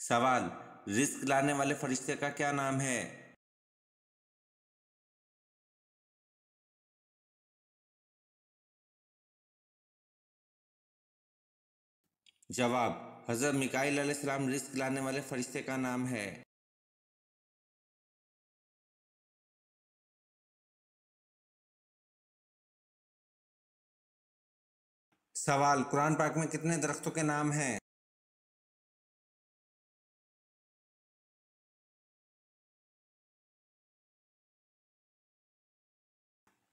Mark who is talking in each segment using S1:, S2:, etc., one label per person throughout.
S1: सवाल, रिस्क लाने वाले फरिश्ते का क्या नाम है? जवाब, हज़रत मिकाईल अलैहिस्सलाम रिस्क लाने वाले फरिश्ते का नाम है। सवाल, कुरान पाक में कितने दरख्तों के नाम हैं?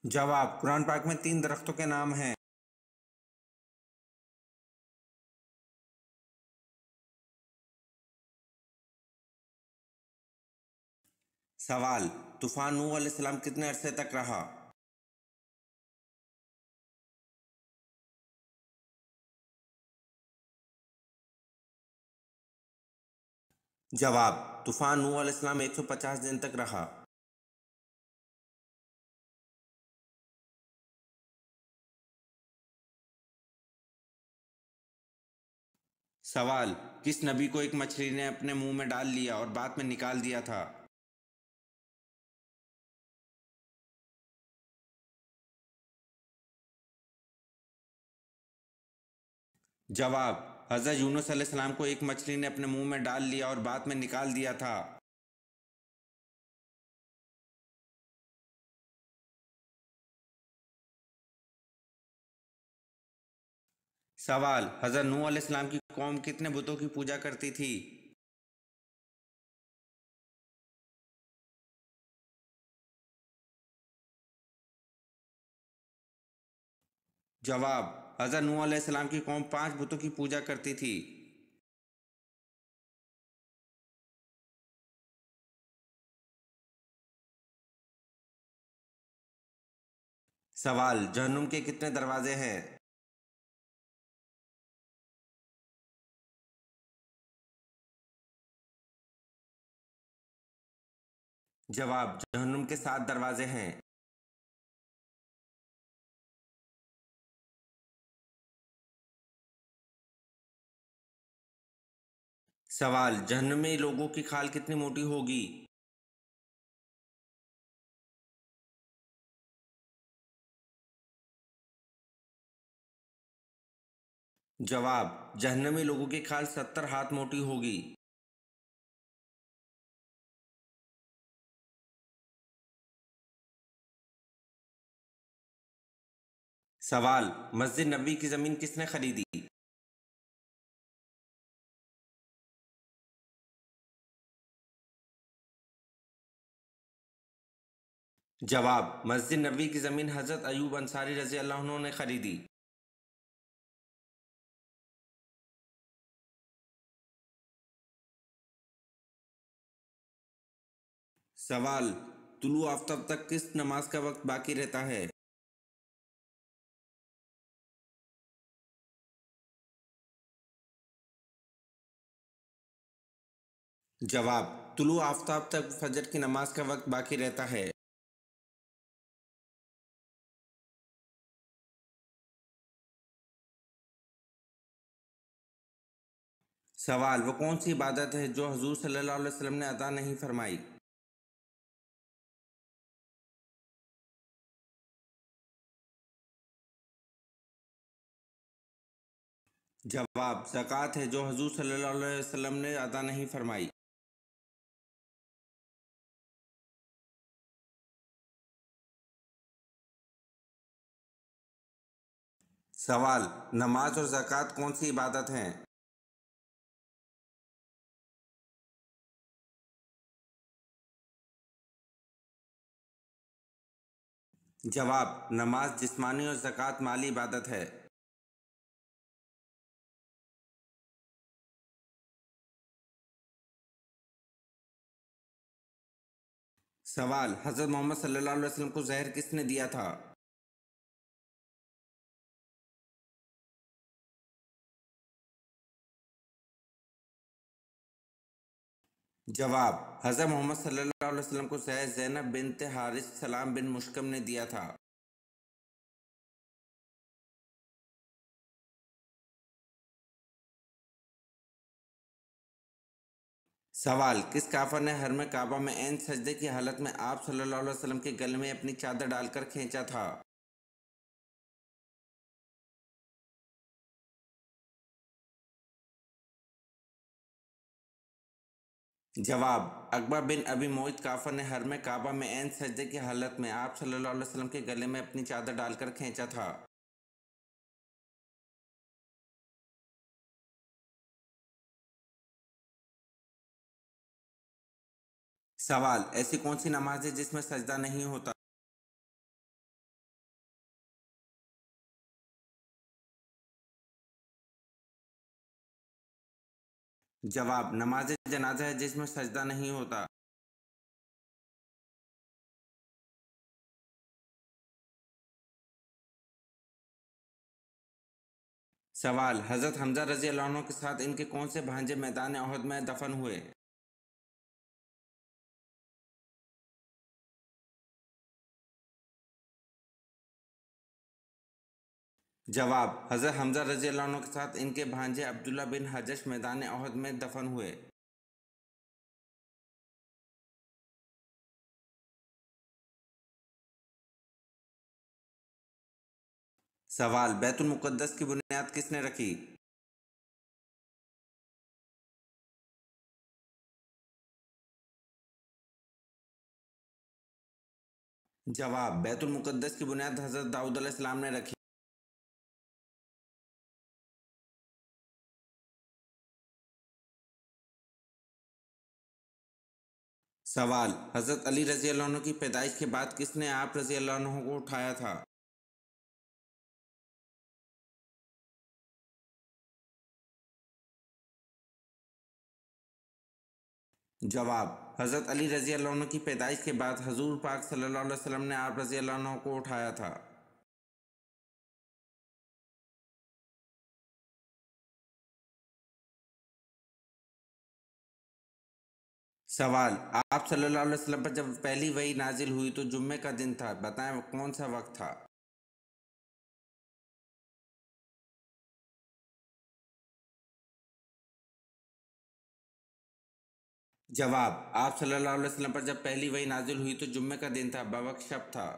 S1: जवाब, कुरान पाक में 3 दरख्तों के नाम हैं। सवाल, तूफान नूह अलैहिस्सलाम कितने अरसे तक रहा? जवाब, तूफान नूह अलैहिस्सलाम 150 दिन तक रहा। सवाल, किस नबी को एक मछली ने अपने मुंह में डाल लिया और बाद में निकाल दिया था? जवाब, हज़रत यूनुस अलैहिस्सलाम को एक मछली ने अपने मुंह में डाल लिया और बाद में निकाल दिया था। सवाल, हज़रत नूह अलैहिस्सलाम की कौम कितने बुतों की पूजा करती थी? जवाब, हज़रत नूह अलैहिस्सलाम की कौम 5 बुतों की पूजा करती थी। सवाल, जहन्नुम के कितने दरवाजे हैं? जवाब, जहन्नुम के 7 दरवाजे हैं। सवाल, जहन्नुमी लोगों की खाल कितनी मोटी होगी? जवाब, जहन्नमी लोगों की खाल 70 हाथ मोटी होगी। सवाल, मस्जिद नबी की ज़मीन किसने खरीदी? जवाब, मस्जिद नबी की ज़मीन हज़रत अयूब अंसारी रज़ी अल्लाह अन्हु ने खरीदी। सवाल, तुलु आफ्ताब तक किस नमाज का वक्त बाकी रहता है? जवाब, तुलु आफ्ताब तक फजर की नमाज का वक्त बाकी रहता है। सवाल, वो कौन सी इबादत है जो हजूर सल्लल्लाहु अलैहि वसल्लम ने अदा नहीं फरमाई? जवाब, ज़कात है जो हजूर सल्लल्लाहु अलैहि वसल्लम ने अदा नहीं फरमाई। सवाल, नमाज और ज़कात कौन सी इबादत हैं? जवाब, नमाज जिस्मानी और ज़कात माली इबादत है। सवाल, हज़रत मोहम्मद सल्लल्लाहु अलैहि वसल्लम को जहर किसने दिया था? जवाब, हज़रत मोहम्मद सल्लल्लाहु अलैहि वसल्लम को जहर ज़ैनब बिन्त हारिस सलाम बिन मुश्कम ने दिया था। सवाल, किस काफर ने हरम काबा में ऐन सजदे की हालत में आप सल्लल्लाहु अलैहि वसल्लम के गले में अपनी चादर डालकर खींचा था? जवाब, अकबा बिन अबी मोइत काफर ने हरम काबा में ऐन सजदे की हालत में आप सल्लल्लाहु अलैहि वसल्लम के गले में अपनी चादर डालकर खींचा था। सवाल, ऐसी कौन सी नमाज है जिसमें सजदा नहीं होता? जवाब, नमाज जनाजा है जिसमें सजदा नहीं होता। सवाल, हजरत हमजा रजी अल्लाह अन्हु के साथ इनके कौन से भांजे मैदान ओहद में दफन हुए? जवाब, हजरत हमजा रजी अल्लाह अन्हु के साथ इनके भांजे अब्दुल्ला बिन हजश मैदान ओहद में दफन हुए। सवाल, बैतुल मुक़द्दस की बुनियाद किसने रखी? जवाब, बैतुल मुक़द्दस की बुनियाद हजरत दाऊद अलैहिस्सलाम ने रखी। सवाल, हजरत अली रजी अल्लाह अन्हु की पैदाइश के बाद किसने आप रजी अल्लाह अन्हु को उठाया था? जवाब, हजरत अली रजी अल्लाह अन्हु की पैदाइश के बाद हजूर पाक सल्लल्लाहु अलैहि वसल्लम ने आप रजी अल्लाह अन्हु को उठाया था। सवाल, आप सल्लल्लाहु अलैहि वसल्लम पर जब पहली वही नाजिल हुई तो जुम्मे का दिन था, बताएं वो कौन सा वक्त था? जवाब, आप सल्लल्लाहु अलैहि वसल्लम पर जब पहली वही नाजिल हुई तो जुम्मे का दिन था, बवक्त शब था।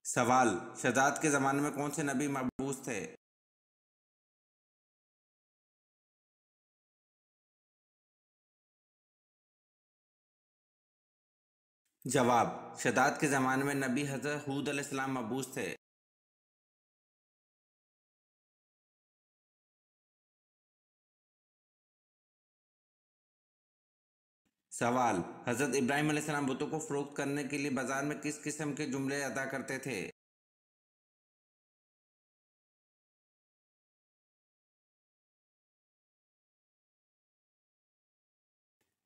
S1: सवाल, शदाद के ज़माने में कौन से नबी मबूस थे? जवाब, शदाद के ज़माने में नबी हज़रत हूद अलैहिस्सलाम मबूस थे। सवाल, हज़रत इब्राहीम अलैहिस्सलाम बुतों को फ़रोख्त करने के लिए बाज़ार में किस किस्म के जुमले अदा करते थे?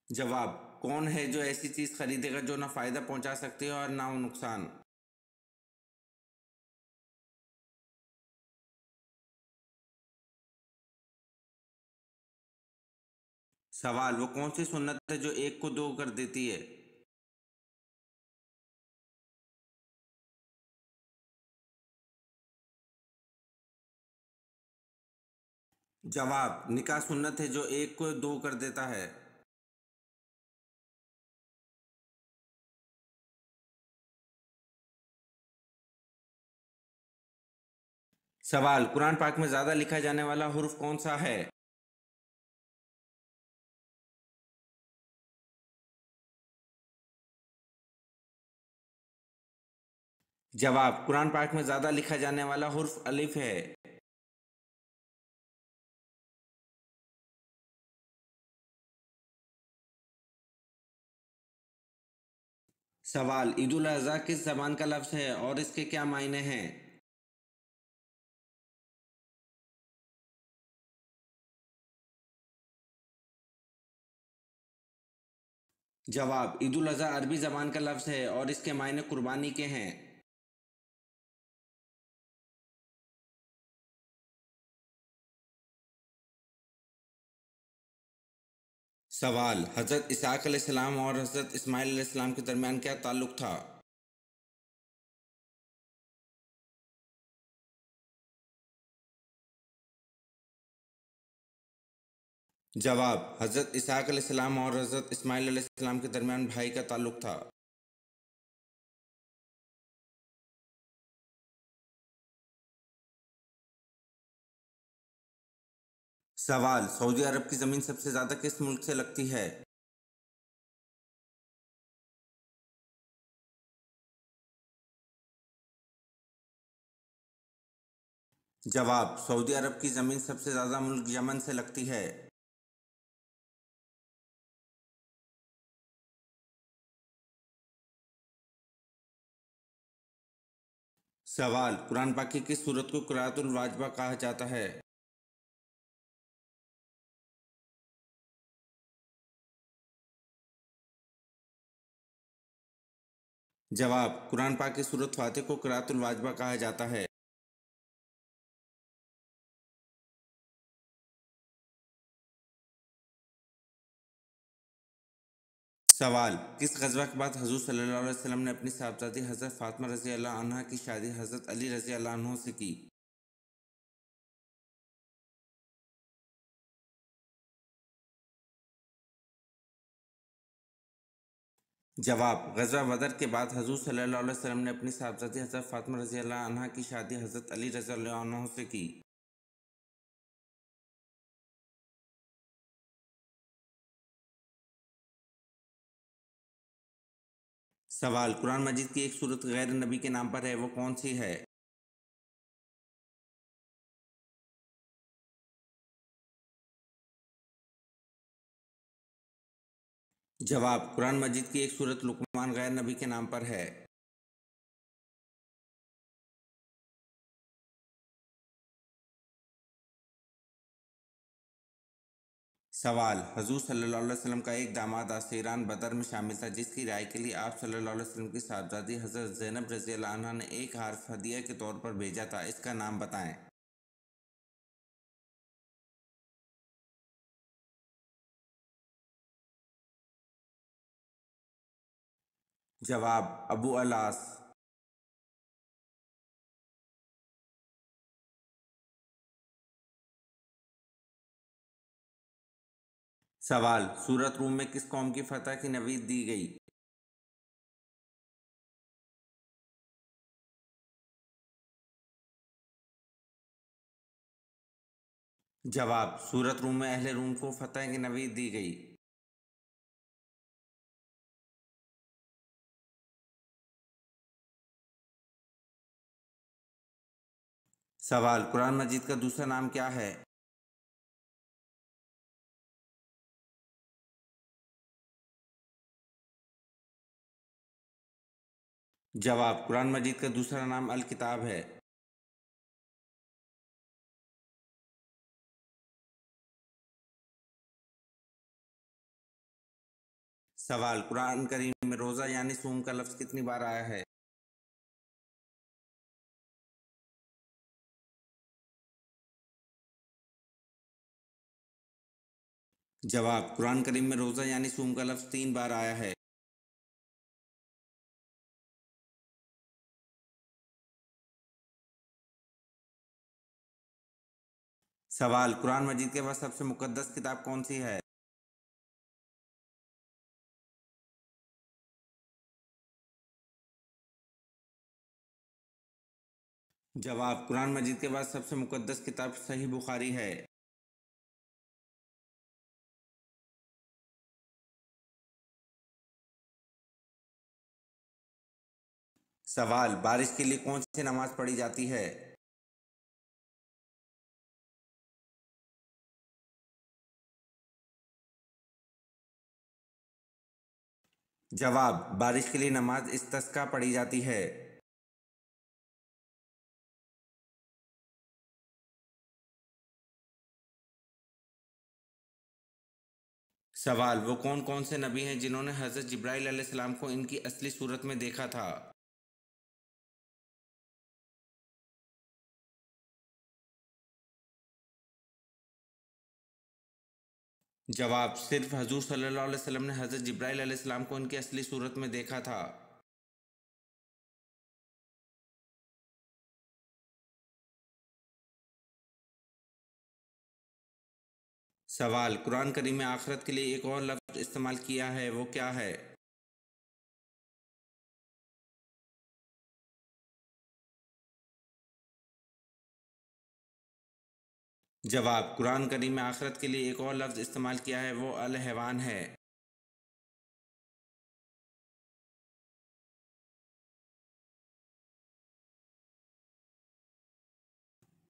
S1: जवाब, कौन है जो ऐसी चीज़ खरीदेगा जो ना फ़ायदा पहुंचा सकती है और ना नुकसान? सवाल, वो कौन सी सुन्नत है जो एक को दो कर देती है? जवाब, निकाह सुन्नत है जो एक को दो कर देता है। सवाल, कुरान पाक में ज़्यादा लिखा जाने वाला हुर्फ कौन सा है? जवाब, कुरान पाक में ज़्यादा लिखा जाने वाला हुर्फ अलिफ है। सवाल, ईद उल अज़हा किस ज़बान का लफ्ज़ है और इसके क्या मायने हैं? जवाब, ईद उल अज़हा अरबी ज़बान का लफ्ज़ है और इसके मायने कुर्बानी के हैं। सवाल, हज़रत इसहाक़ अलैहिस्सलाम और हज़रत इस्माइल अलैहिस्सलाम के दरमियान क्या ताल्लुक़ था? जवाब, हज़रत इसहाक अलैहिस्सलाम और हज़रत इस्माइल अलैहिस्सलाम के दरमियान भाई का ताल्लुक था। सवाल, सऊदी अरब की ज़मीन सबसे ज़्यादा किस मुल्क से लगती है? जवाब, सऊदी अरब की ज़मीन सबसे ज़्यादा मुल्क यमन से लगती है। सवाल, कुरान पाक की किस सूरत को क़ुराअतुल वाजिबा कहा जाता है? जवाब, कुरान पाक की सूरत फातिह को क़ुराअतुल वाजिबा कहा जाता है। सवाल, किस ग़ज़वा के बाद हुज़ूर सल्लल्लाहु अलैहि वसल्लम ने अपनी साहबजादी हज़रत फ़ातिमा रज़ियल्लाहु अन्हा की शादी हज़रत अली रज़ियल्लाहु अन्हु से की? जवाब, ग़ज़वा बदर के बाद हुज़ूर सल्लल्लाहु अलैहि वसल्लम ने अपनी साहबजादी हज़रत फ़ातिमा रज़ियल्लाहु अन्हा की शादी हज़रत अली रज़ियल्लाहु अन्हु से की। सवाल, कुरान मजीद की एक सूरत गैर नबी के नाम पर है, वो कौन सी है? जवाब, कुरान मजीद की एक सूरत लुक़मान गैर नबी के नाम पर है। सवाल, हुज़ूर सल्लल्लाहु अलैहि वसल्लम का एक दामाद आसीरान बदर में शामिल था, जिसकी रिहाई के लिए आप सल्लल्लाहु अलैहि वसल्लम की साहबजादी हज़रत ज़ैनब रज़ियल्लाहु अन्हा ने एक हार्फ हदिया के तौर पर भेजा था, इसका नाम बताएं। जवाब, अबू अलास। सवाल, सूरत रूम में किस कौम की फतह की नवीद दी गई? जवाब, सूरत रूम में अहले रूम को फतह की नवीद दी गई। सवाल, कुरान मजीद का दूसरा नाम क्या है? जवाब, कुरान मजीद का दूसरा नाम अल किताब है। सवाल, कुरान करीम में रोज़ा यानी सूम का लफ्ज़ कितनी बार आया है? जवाब, कुरान करीम में रोज़ा यानी सूम का लफ्ज़ 3 बार आया है। सवाल, कुरान मजीद के बाद सबसे मुक़द्दस किताब कौन सी है? जवाब, कुरान मजीद के बाद सबसे मुक़द्दस किताब सही बुखारी है। सवाल, बारिश के लिए कौन सी नमाज़ पढ़ी जाती है? जवाब, बारिश के लिए नमाज इस्तिस्का पढ़ी जाती है। सवाल, वो कौन कौन से नबी हैं जिन्होंने हज़रत जिब्राईल अलैहिस्सलाम को इनकी असली सूरत में देखा था? जवाब, सिर्फ हजूर सल्लल्लाहु अलैहि वसल्लम ने हज़रत जिब्राईल अलैहिस्सलाम को इनकी असली सूरत में देखा था। सवाल, कुरान करीम में आखिरत के लिए एक और लफ्ज़ इस्तेमाल किया है, वो क्या है? जवाब, कुरान करीम में आखिरत के लिए एक और लफ्ज़ इस्तेमाल किया है, वो अल हैवान है।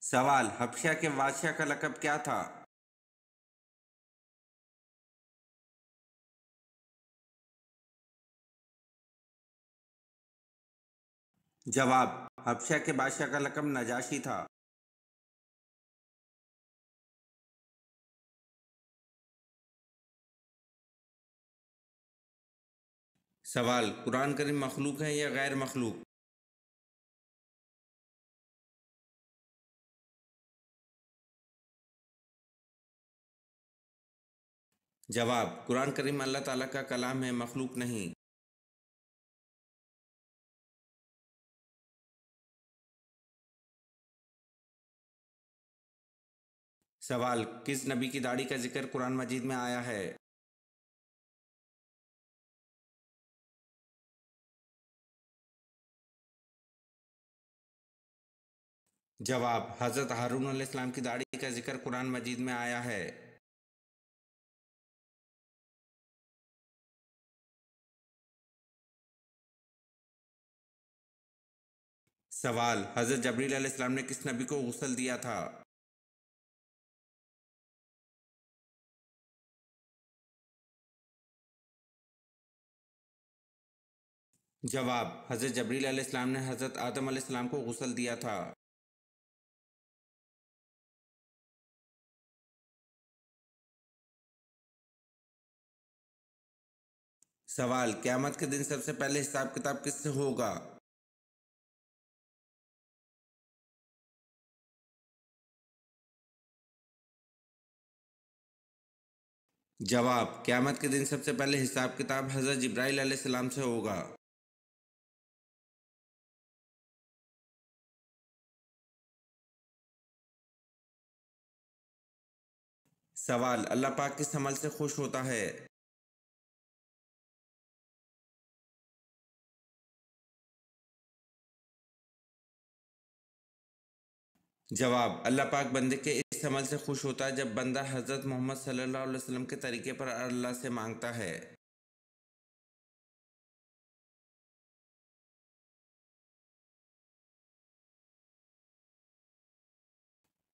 S1: सवाल, हबशा के बादशाह का लक़ब क्या था? जवाब, हबशा के बादशाह का लक़ब नजाशी था। सवाल, कुरान करीम मखलूक है या गैर मखलूक? जवाब, कुरान करीम अल्लाह ताला का कलाम है, मखलूक नहीं। सवाल, किस नबी की दाढ़ी का जिक्र कुरान मजीद में आया है? जवाब, हज़रत हारून अलैहिस्सलाम की दाढ़ी का जिक्र कुरान मजीद में आया है। सवाल, हज़रत जबरील अलैहिस्सलाम ने किस नबी को गुस्ल दिया था? जवाब, हज़रत जबरील अलैहिस्सलाम ने हज़रत आदम अलैहिस्सलाम को गुस्ल दिया था। सवाल, क़यामत के दिन सबसे पहले हिसाब किताब किससे होगा? जवाब, क़यामत के दिन सबसे पहले हिसाब किताब हज़रत जिब्राईल अलैहिस्सलाम से होगा। सवाल, अल्लाह पाक किस अमल से खुश होता है? जवाब, अल्लाह पाक बंदे के इस अमल से खुश होता है जब बंदा हज़रत मोहम्मद सल्लल्लाहु अलैहि वसल्लम के तरीके पर अल्लाह से मांगता है।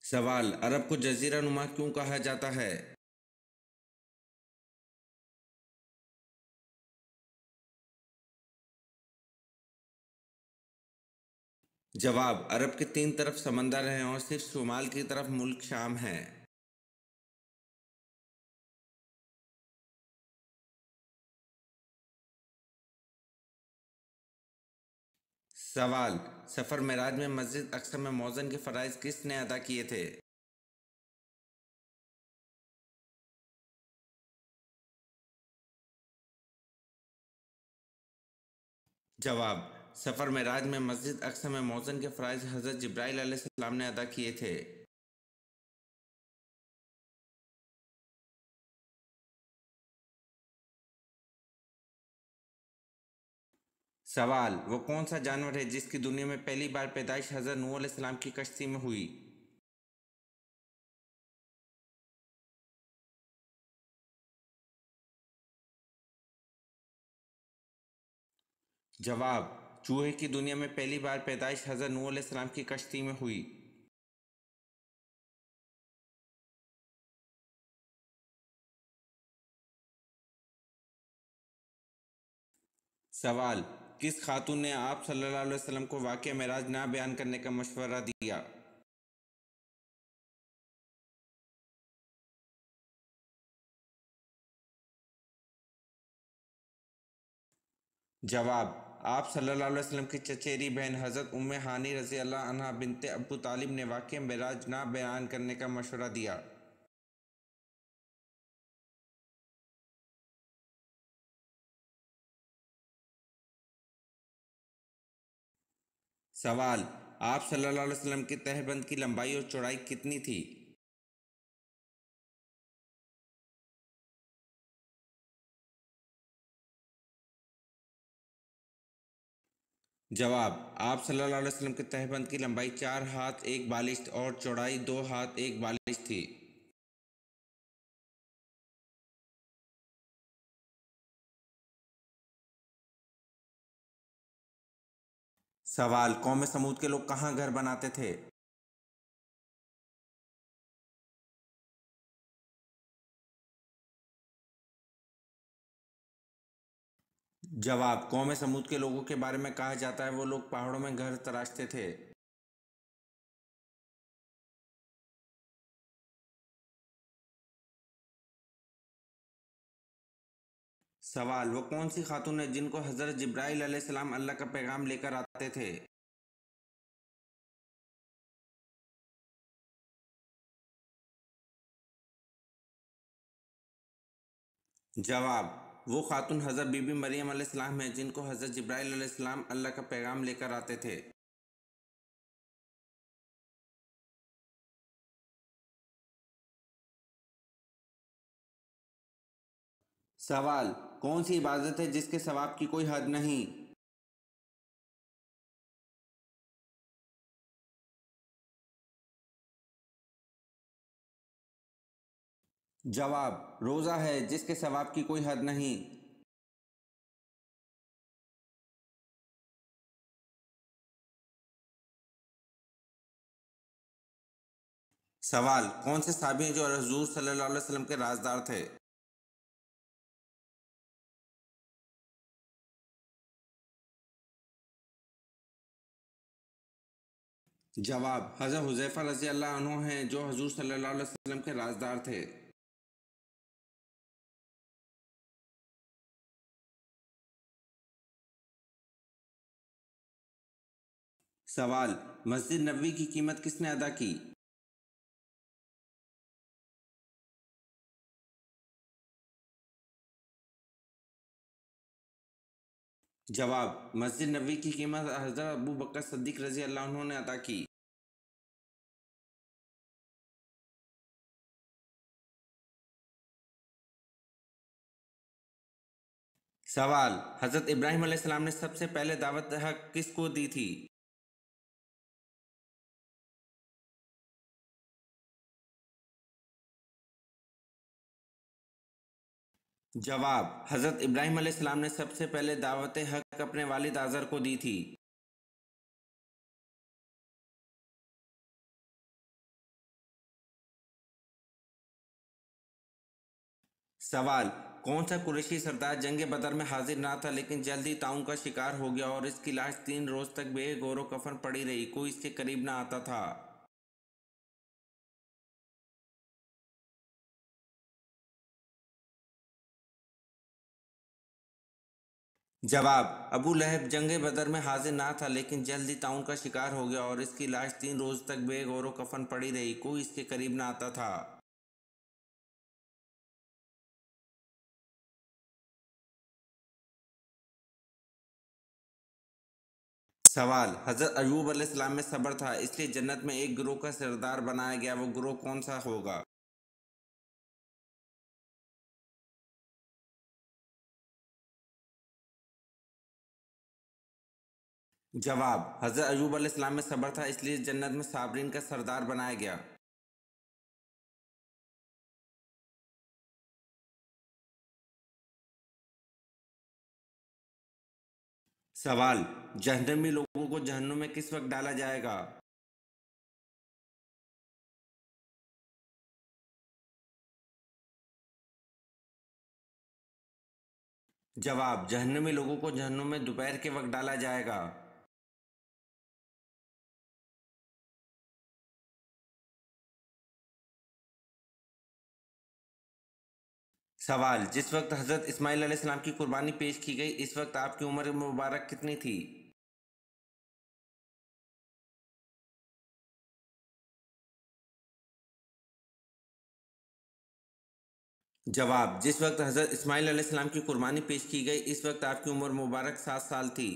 S1: सवाल, अरब को जज़ीरा नुमा क्यों कहा जाता है? जवाब, अरब के तीन तरफ समंदर हैं और सिर्फ शुमाल की तरफ मुल्क शाम है। सवाल, सफ़र मेराज में मस्जिद अक्सा में मौज़न के फ़राइज़ किसने अदा किए थे? जवाब, सफ़र मेराज में मस्जिद अक्सा में मौज़न के फ़राइज़ हज़रत जिब्राईल अलैहिस्सलाम ने अदा किए थे। सवाल, वो कौन सा जानवर है जिसकी दुनिया में पहली बार पैदाइश हज़रत नूह अलैहिस्सलाम की कश्ती में हुई? जवाब, चूहे की दुनिया में पहली बार पैदाइश हज़रत नूह अलैहिस्सलाम की कश्ती में हुई। सवाल, किस खातून ने आप सल्लल्लाहु अलैहि वसल्लम को वाक़या मेराज ना बयान करने का मशवरा दिया? जवाब, आप सल्लल्लाहु अलैहि वसल्लम की चचेरी बहन हज़रत उम्मे हानी रज़ी अल्लाह अन्हा बिनते अब्बू तालिब ने वाक़या मेराज ना बयान करने का मशवरा दिया। सवाल, आप सल्लल्लाहु अलैहि वसल्लम की तहबंद की लंबाई और चौड़ाई कितनी थी? जवाब, आप सल्लल्लाहु अलैहि वसल्लम के तहबंद की लंबाई 4 हाथ 1 बालिश और चौड़ाई 2 हाथ 1 बालिश थी। सवाल, कौम समूद के लोग कहाँ घर बनाते थे? जवाब, कौम समूद के लोगों के बारे में कहा जाता है वो लोग पहाड़ों में घर तराशते थे। सवाल, वो कौन सी खातून है जिनको हजरत जिब्राइल अलैहिस्सलाम अल्लाह का पैगाम लेकर आते थे? जवाब, वो खातून हजरत बीबी मरियम अलैहिस्सलाम है जिनको हजरत जिब्राइल अलैहिस्सलाम अल्लाह का पैगाम लेकर आते थे। सवाल, कौन सी इबादत है जिसके सवाब की कोई हद नहीं? जवाब, रोज़ा है जिसके सवाब की कोई हद नहीं। सवाल, कौन से साहबी हैं जो हुजूर सल्लल्लाहु अलैहि वसल्लम के राजदार थे? जवाब, हज़रत हुज़ैफा रज़ी अल्लाह अन्हु हैं जो हुजूर सल्लल्लाहु अलैहि वसल्लम के राजदार थे। सवाल, मस्जिद नबवी की कीमत किसने अदा की? जवाब, मस्जिद नबवी की कीमत हज़रत अबू बकर सिद्दीक़ रज़ी अल्लाह अन्हु ने अदा की। सवाल, हज़रत इब्राहीम अलैहिस्सलाम ने सबसे पहले दावत हक किसको दी थी? जवाब, हज़रत इब्राहीम अलैहिस्सलाम ने सबसे पहले दावत हक अपने वालिद आज़र को दी थी। सवाल, कौन सा कुरैशी सरदार जंग बदर में हाजिर ना था लेकिन जल्द ही ताउन का शिकार हो गया और इसकी लाश 3 रोज तक बेगौर कफन पड़ी रही, कोई इसके करीब ना आता था? जवाब, अबू लहब जंग बदर में हाजिर ना था लेकिन जल्द ही ताउन का शिकार हो गया और इसकी लाश 3 रोज तक बेगौर कफन पड़ी रही, कोई इसके करीब ना आता था। सवाल, हजरत अयूब अलैहिस्सलाम में सब्र था इसलिए जन्नत में एक गिरोह का सरदार बनाया गया, वो गिरोह कौन सा होगा? जवाब, हजरत अयूब अलैहिस्सलाम में सब्र था इसलिए जन्नत में साबरीन का सरदार बनाया गया। सवाल, जहन्नमी लोगों को जहन्नुम में किस वक्त डाला जाएगा? जवाब, जहन्नमी लोगों को जहन्नुम में दोपहर के वक्त डाला जाएगा। सवाल, जिस वक्त हजरत इस्माइल अलैहिस्सलाम की कुर्बानी पेश की गई इस वक्त आपकी उम्र मुबारक कितनी थी? जवाब, जिस वक्त हजरत इस्माइल अलैहिस्सलाम की कुर्बानी पेश की गई इस वक्त आपकी उम्र मुबारक 7 साल थी।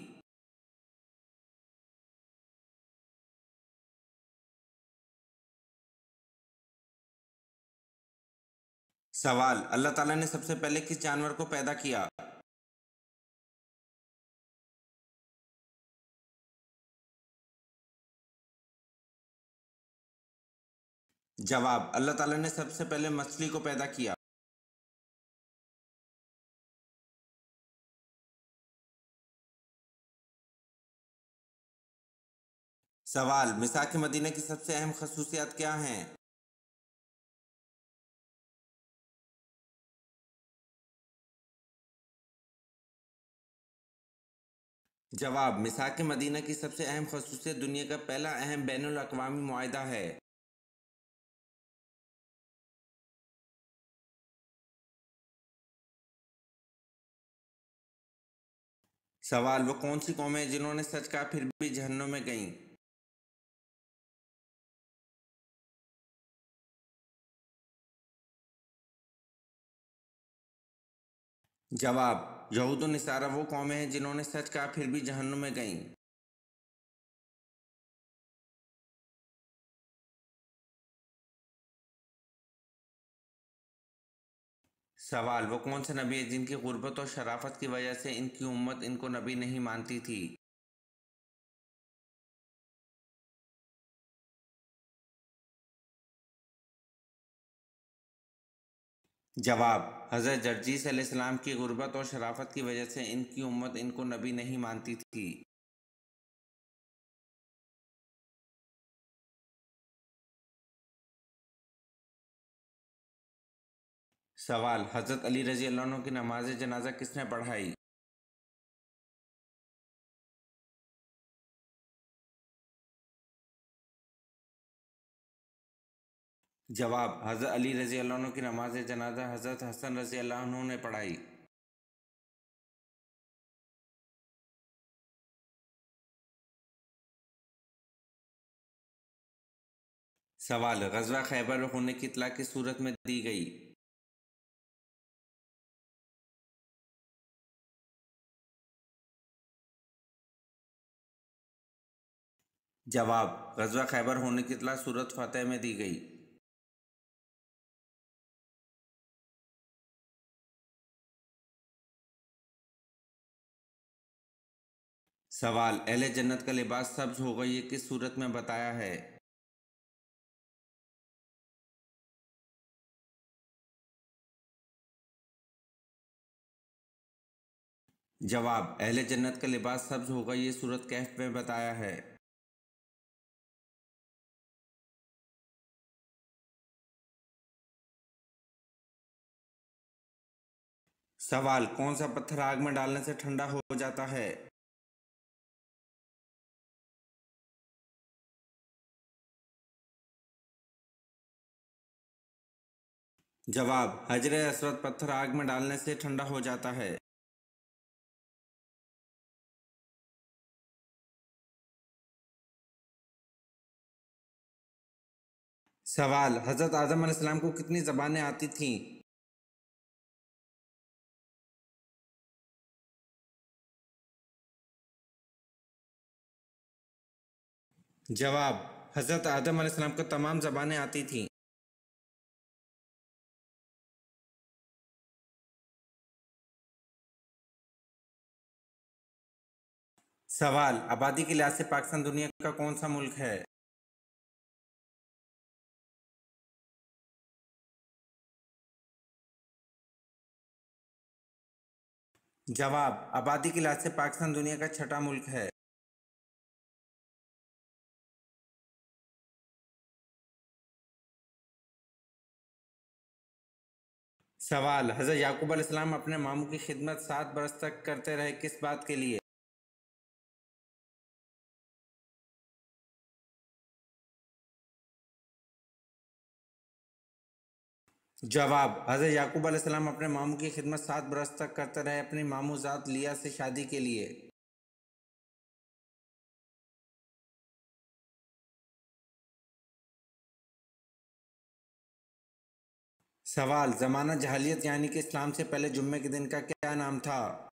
S1: सवाल, अल्लाह ताला ने सबसे पहले किस जानवर को पैदा किया? जवाब, अल्लाह ताला ने सबसे पहले मछली को पैदा किया। सवाल, मिसाक मदीना की सबसे अहम खसूसियात क्या हैं? जवाब, मिसाक मदीना की सबसे अहम खसूसियत दुनिया का पहला अहम बैनुल अक़वामी मुआहदा है। सवाल, वो कौन सी कौमें हैं जिन्होंने सच कहा फिर भी जहन्नुम में गईं? जवाब, यहूद व नसारा वो कौमें हैं जिन्होंने सच कहा फिर भी जहन्नुम में गईं। सवाल, वो कौन से नबी हैं जिनकी गुर्बत और शराफत की वजह से इनकी उम्मत इनको नबी नहीं मानती थी? जवाब, हज़रत जर्जीस अलैहिस्सलाम की गुर्बत और शराफत की वजह से इनकी उम्मत इनको नबी नहीं मानती थी। सवाल, हज़रत अली रज़ी अल्लाह अन्हु की नमाज जनाजा किसने पढ़ाई? जवाब, हज़रत अली रज़ी अल्लाह अन्हु की नमाज जनाजा हज़रत हसन रज़ी अल्लाह अन्हु ने पढ़ाई। सवाल, ग़ज़वा खैबर होने की इत्तला किस सूरत में दी गई? जवाब, ग़ज़वा खैबर होने की इत्तला सूरत फ़तह में दी गई। सवाल, अहले जन्नत का लिबास सब्ज़ होगा ये किस सूरत में बताया है? जवाब, अहले जन्नत का लिबास सब्ज़ होगा ये सूरत कहफ में बताया है। सवाल, कौन सा पत्थर आग में डालने से ठंडा हो जाता है? जवाब, हजर अस्वद पत्थर आग में डालने से ठंडा हो जाता है। सवाल, हज़रत आदम अलैहिस्सलाम को कितनी ज़बानें आती थीं? जवाब, हज़रत आदम अलैहिस्सलाम को तमाम ज़बानें आती थीं। सवाल, आबादी के लिहाज से पाकिस्तान दुनिया का कौन सा मुल्क है? जवाब, आबादी के लिहाज से पाकिस्तान दुनिया का छठा मुल्क है। सवाल, हज़रत याकूब अलैहिस्सलाम अपने मामू की खिदमत 7 बरस तक करते रहे किस बात के लिए? जवाब, हज़रत याकूब अलैहिस्सलाम अपने मामू की खिदमत 7 बरस तक करते रहे अपनी मामू ज़ात लिया से शादी के लिए। सवाल, ज़माना जहालियत यानी कि इस्लाम से पहले जुम्मे के दिन का क्या नाम था?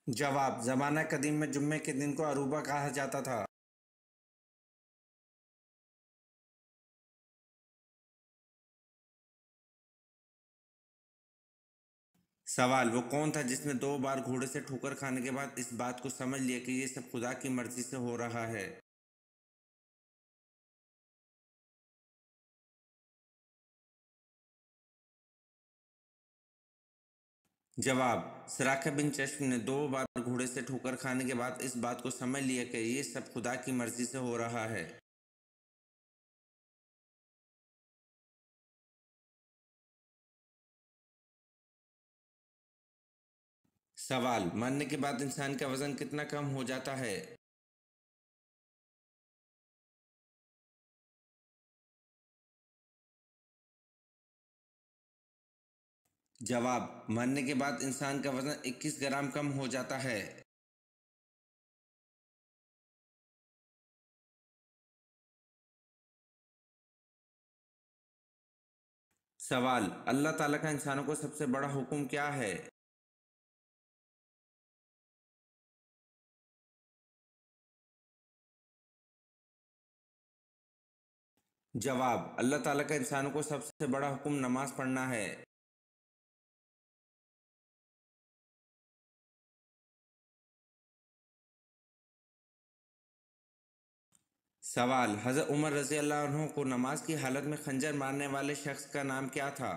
S1: जवाब, ज़माना कदीम में जुम्मे के दिन को अरूबा कहा जाता था। सवाल, वो कौन था जिसने 2 बार घोड़े से ठोकर खाने के बाद इस बात को समझ लिया कि ये सब खुदा की मर्जी से हो रहा है? जवाब, सराका बिन चश्म ने 2 बार घोड़े से ठोकर खाने के बाद इस बात को समझ लिया कि ये सब खुदा की मर्जी से हो रहा है। सवाल, मरने के बाद इंसान का वजन कितना कम हो जाता है? जवाब, मरने के बाद इंसान का वजन 21 ग्राम कम हो जाता है। सवाल, अल्लाह ताला का इंसानों को सबसे बड़ा हुक्म क्या है? जवाब, अल्लाह ताला का इंसानों को सबसे बड़ा हुक्म नमाज पढ़ना है। सवाल, हज़रत उमर रज़ी अल्लाह अन्हु को नमाज की हालत में खंजर मारने वाले शख्स का नाम क्या था?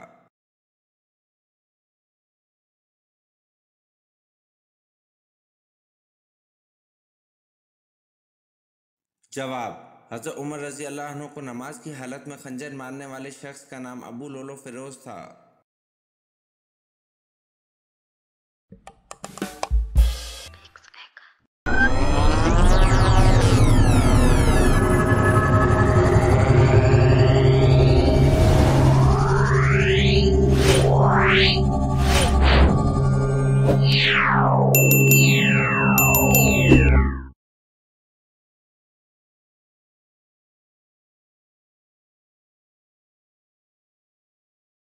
S1: जवाब, हज़रत उमर रज़ी अल्लाह अन्हु को नमाज की हालत में खंजर मारने वाले शख्स का नाम अबू लोलो फ़िरोज़ था।